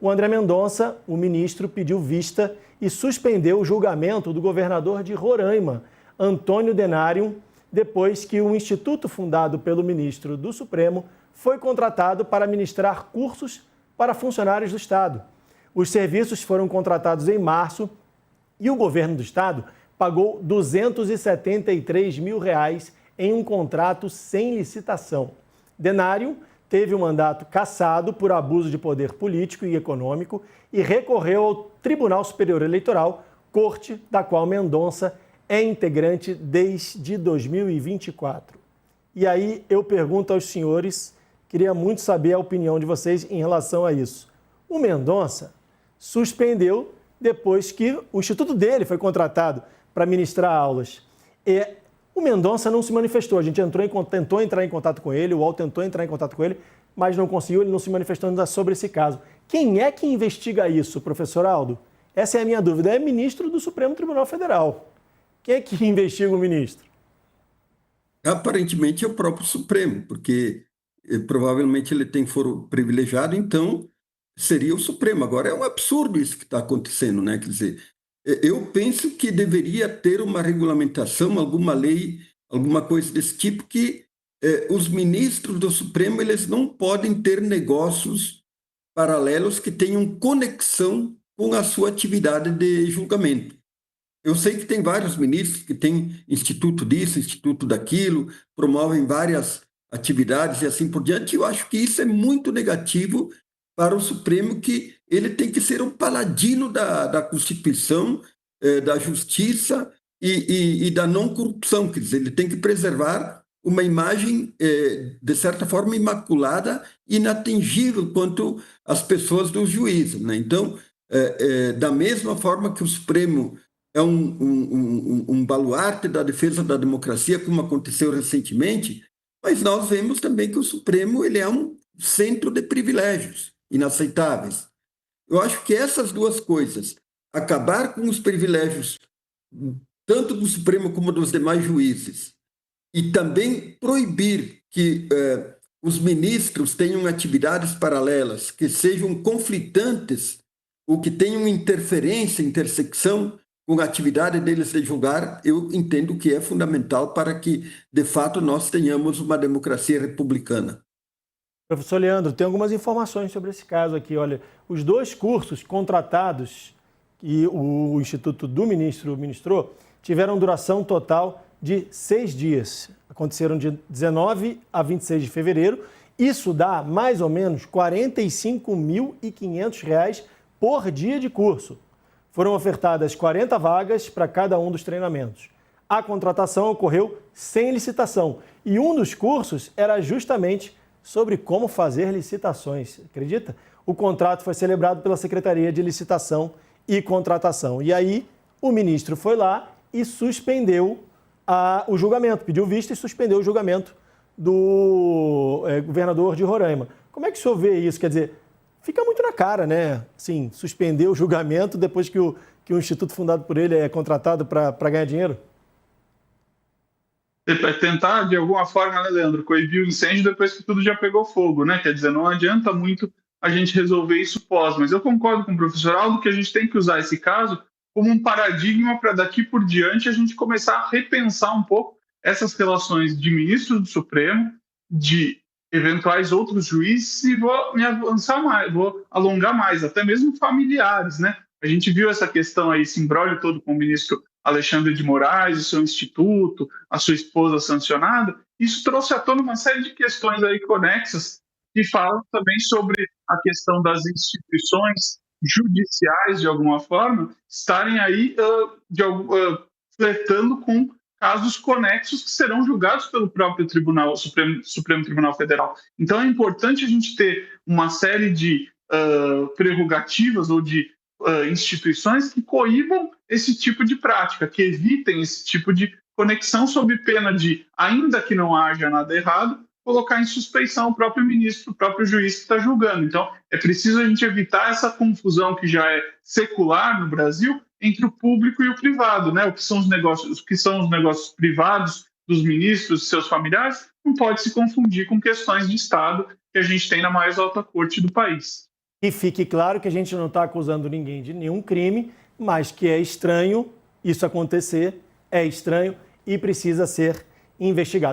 o André Mendonça, o ministro, pediu vista e suspendeu o julgamento do governador de Roraima, Antônio Denário, depois que o instituto fundado pelo ministro do Supremo foi contratado para ministrar cursos para funcionários do Estado. Os serviços foram contratados em março e o governo do Estado pagou R$ 273 mil em um contrato sem licitação. Denário teve o mandato cassado por abuso de poder político e econômico e recorreu ao Tribunal Superior Eleitoral, corte da qual Mendonça é integrante desde 2024. E aí eu pergunto aos senhores, queria muito saber a opinião de vocês em relação a isso. O Mendonça suspendeu depois que o instituto dele foi contratado para ministrar aulas. O Mendonça não se manifestou, a gente tentou entrar em contato com ele, o UOL tentou entrar em contato com ele, mas não conseguiu, ele não se manifestou ainda sobre esse caso. Quem é que investiga isso, professor Aldo? Essa é a minha dúvida. É ministro do Supremo Tribunal Federal. Quem é que investiga o ministro? Aparentemente é o próprio Supremo, porque provavelmente ele tem foro privilegiado, então seria o Supremo. Agora é um absurdo isso que está acontecendo, né? Quer dizer, eu penso que deveria ter uma regulamentação, alguma lei, alguma coisa desse tipo, que os ministros do Supremo eles não podem ter negócios paralelos que tenham conexão com a sua atividade de julgamento. Eu sei que tem vários ministros que têm instituto disso, instituto daquilo, promovem várias atividades e assim por diante. Eu acho que isso é muito negativo para o Supremo, que ele tem que ser um paladino da Constituição, da justiça e da não corrupção. Quer dizer, ele tem que preservar uma imagem, de certa forma, imaculada, inatingível quanto às pessoas do juízo, né? Então, da mesma forma que o Supremo é um baluarte da defesa da democracia, como aconteceu recentemente, mas nós vemos também que o Supremo ele é um centro de privilégios inaceitáveis. Eu acho que essas duas coisas, acabar com os privilégios tanto do Supremo como dos demais juízes, e também proibir que os ministros tenham atividades paralelas que sejam conflitantes ou que tenham interferência, intersecção com a atividade deles de julgar, eu entendo que é fundamental para que, de fato, nós tenhamos uma democracia republicana. Professor Leandro, tem algumas informações sobre esse caso aqui. Olha, os dois cursos contratados que o Instituto do Ministro ministrou tiveram duração total de 6 dias. Aconteceram de 19 a 26 de fevereiro. Isso dá mais ou menos R$ 45.500 por dia de curso. Foram ofertadas 40 vagas para cada um dos treinamentos. A contratação ocorreu sem licitação e um dos cursos era justamente sobre como fazer licitações. Acredita? O contrato foi celebrado pela Secretaria de Licitação e Contratação. E aí o ministro foi lá e suspendeu o julgamento, pediu vista e suspendeu o julgamento do governador de Roraima. Como é que o senhor vê isso? Quer dizer, fica muito na cara, né? Assim, suspender o julgamento depois que o instituto fundado por ele é contratado para ganhar dinheiro? Para tentar, de alguma forma, né, Leandro, coibir o incêndio depois que tudo já pegou fogo, né? Quer dizer, não adianta muito a gente resolver isso pós, mas eu concordo com o professor Aldo que a gente tem que usar esse caso como um paradigma para daqui por diante a gente começar a repensar um pouco essas relações de ministros do Supremo, de eventuais outros juízes, e vou me avançar mais, vou alongar mais, até mesmo familiares, né? A gente viu essa questão aí, esse imbróglio todo com o ministro Alexandre de Moraes, o seu instituto, a sua esposa sancionada. Isso trouxe à tona uma série de questões aí conexas que falam também sobre a questão das instituições judiciais, de alguma forma, estarem aí flertando com casos conexos que serão julgados pelo próprio Supremo Tribunal Federal. Então é importante a gente ter uma série de prerrogativas ou de instituições que coíbam esse tipo de prática, que evitem esse tipo de conexão sob pena de, ainda que não haja nada errado, colocar em suspeição o próprio ministro, o próprio juiz que está julgando. Então, é preciso a gente evitar essa confusão que já é secular no Brasil entre o público e o privado, né? O que são os negócios privados dos ministros e seus familiares não pode se confundir com questões de Estado que a gente tem na mais alta corte do país. E fique claro que a gente não está acusando ninguém de nenhum crime, mas que é estranho isso acontecer, é estranho e precisa ser investigado.